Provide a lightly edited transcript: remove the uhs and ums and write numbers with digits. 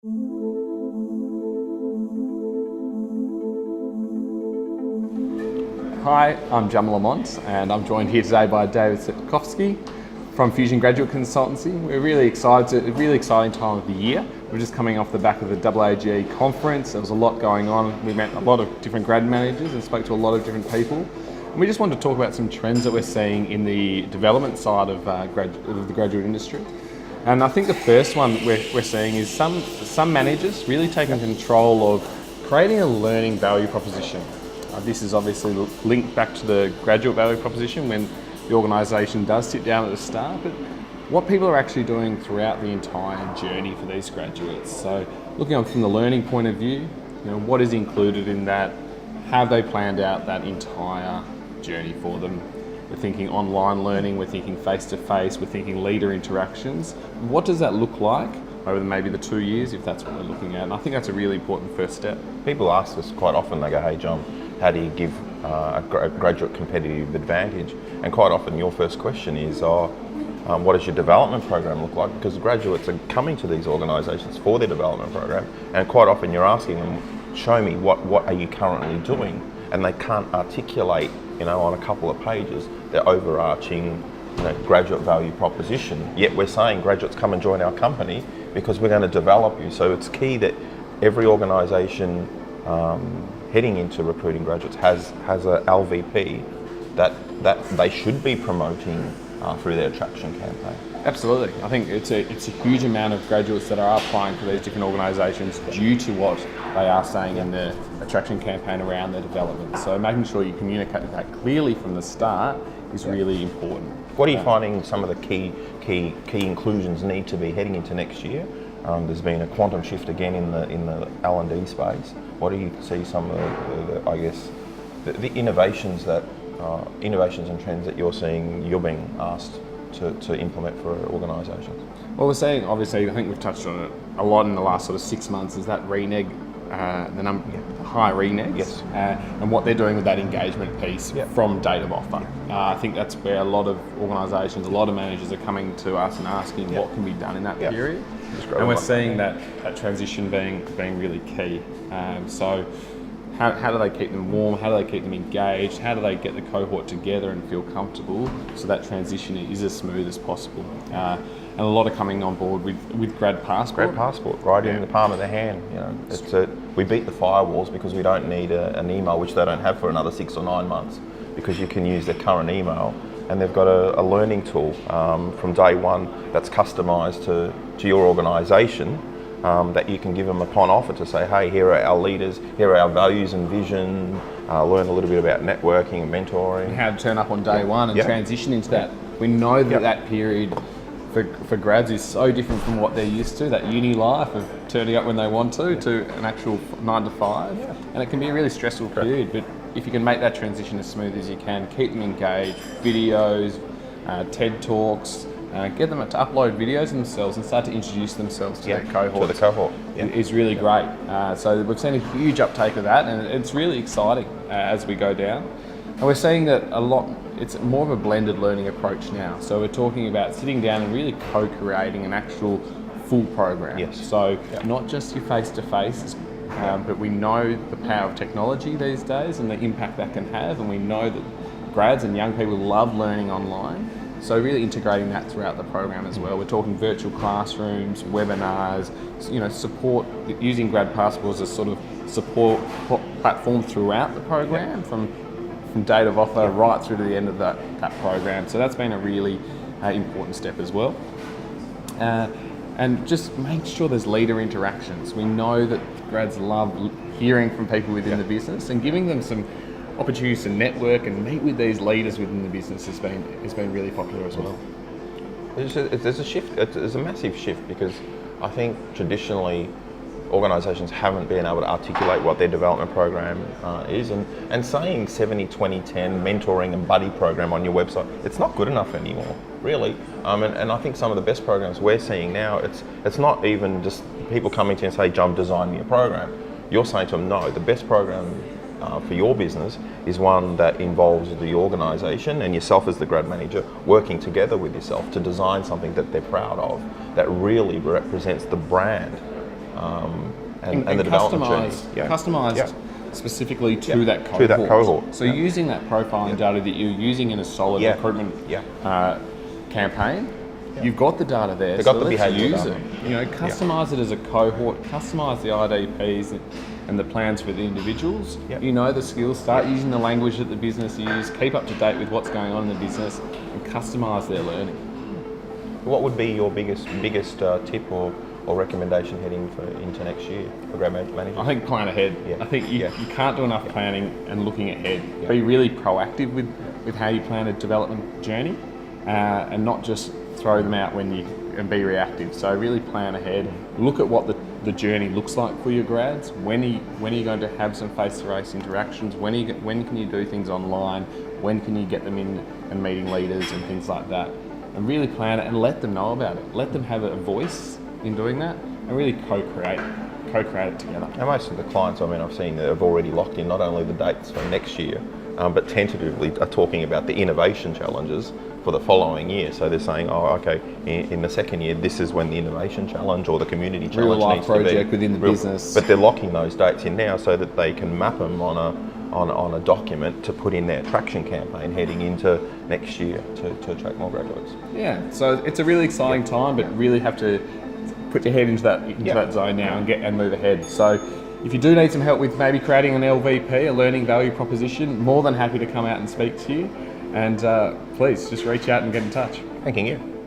Hi, I'm Jamal Lamont and I'm joined here today by David Sitkovsky from Fusion Graduate Consultancy. We're really excited. It's a really exciting time of the year. We're just coming off the back of the AAGE conference. There was a lot going on. We met a lot of different grad managers and spoke to a lot of different people. And we just wanted to talk about some trends that we're seeing in the development side of the graduate industry. And I think the first one we're seeing is some managers really taking control of creating a learning value proposition. This is obviously linked back to the graduate value proposition when the organisation does sit down at the start, but what people are actually doing throughout the entire journey for these graduates. So looking on from the learning point of view, what is included in that? Have they planned out that entire journey for them? We're thinking online learning, we're thinking face-to-face, we're thinking leader interactions. What does that look like over maybe the 2 years, if that's what we're looking at? And I think that's a really important first step. People ask us quite often, they go, hey John, how do you give a graduate competitive advantage? And quite often your first question is, what does your development program look like? Because graduates are coming to these organisations for their development program, and quite often you're asking them, show me what are you currently doing? And they can't articulate, on a couple of pages, their overarching graduate value proposition. Yet we're saying, graduates, come and join our company because we're going to develop you. So it's key that every organisation heading into recruiting graduates has a LVP that they should be promoting through their attraction campaign. Absolutely. I think it's a huge amount of graduates that are applying for these different organisations due to what they are saying in the attraction campaign around their development. So making sure you communicate that clearly from the start is really important. What are you finding some of the key inclusions need to be heading into next year? There's been a quantum shift again in the L&D space. What do you see some of the innovations and trends that you're seeing you're being asked to implement for organisations? Well, we're saying, obviously, I think we've touched on it a lot in the last sort of 6 months, is that reneg, the high renegs, yes. And what they're doing with that engagement piece from date of offer. I think that's where a lot of organisations, a lot of managers are coming to us and asking what can be done in that period. And we're seeing that transition being really key. So how do they keep them warm? How do they keep them engaged? How do they get the cohort together and feel comfortable so that transition is as smooth as possible? And a lot are coming on board with Grad Passport. Grad Passport, right in the palm of the hand. We beat the firewalls because we don't need an email, which they don't have for another 6 or 9 months, because you can use their current email. And they've got a learning tool from day one that's customised to your organisation, that you can give them upon offer to say, hey, here are our leaders, here are our values and vision, learn a little bit about networking and mentoring. And how to turn up on day one and transition into that. We know that that period for grads is so different from what they're used to, that uni life of turning up when they want to an actual 9 to 5. And it can be a really stressful period, but if you can make that transition as smooth as you can, keep them engaged, videos, TED Talks, get them to upload videos themselves and start to introduce themselves to their cohort. To the cohort. Is really great. So we've seen a huge uptake of that, and it's really exciting as we go down. And we're seeing that it's more of a blended learning approach now. So we're talking about sitting down and really co-creating an actual full program. Yes. So not just your face-to-face, but we know the power of technology these days and the impact that can have, and we know that grads and young people love learning online. So really integrating that throughout the program as well. We're talking virtual classrooms, webinars, support, using Grad Passport as a sort of support platform throughout the program, from date of offer right through to the end of that program. So that's been a really important step as well. And just make sure there's leader interactions. We know that grads love hearing from people within the business, and giving them some opportunities to network and meet with these leaders within the business has been really popular as well. There's a shift. There's a massive shift, because I think traditionally organisations haven't been able to articulate what their development program is, and saying 70-20-10 mentoring and buddy program on your website, it's not good enough anymore, really. And I think some of the best programs we're seeing now, it's not even just people coming to you and say, John, design me a program. You're saying to them, no, the best program for your business is one that involves the organisation and yourself as the grad manager working together with yourself to design something that they're proud of, that really represents the brand and the development journey. Customized specifically to Yeah, that cohort. to that cohort. So using that profiling data that you're using in a solid Yeah. recruitment Yeah. campaign, you've got the data there. They've got the let's behavioural use data. it. You know, customize it as a cohort, customize the IDPs and the plans for the individuals. Yep. You know the skills, start using the language that the business uses, keep up to date with what's going on in the business, and customize their learning. What would be your biggest tip or recommendation heading into next year for grad managers? I think plan ahead. Yeah. I think you can't do enough planning and looking ahead. Yeah. Be really proactive with how you plan a development journey, and not just throw them out and be reactive. So really plan ahead. Look at what the journey looks like for your grads. When are you going to have some face-to-face interactions? When can you do things online? When can you get them in and meeting leaders and things like that? And really plan it and let them know about it. Let them have a voice in doing that and really co-create it together. Now, most of the clients, I've seen that have already locked in not only the dates for next year, but tentatively are talking about the innovation challenges for the following year. So they're saying, in the second year, this is when the innovation challenge or the community challenge Real life needs project to be. within the business. But they're locking those dates in now so that they can map them on a document to put in their attraction campaign heading into next year to attract more graduates. Yeah, so it's a really exciting time, but really have to put your head into that zone now and move ahead. So if you do need some help with maybe creating an LVP, a learning value proposition, more than happy to come out and speak to you. And please just reach out and get in touch. Thanking you.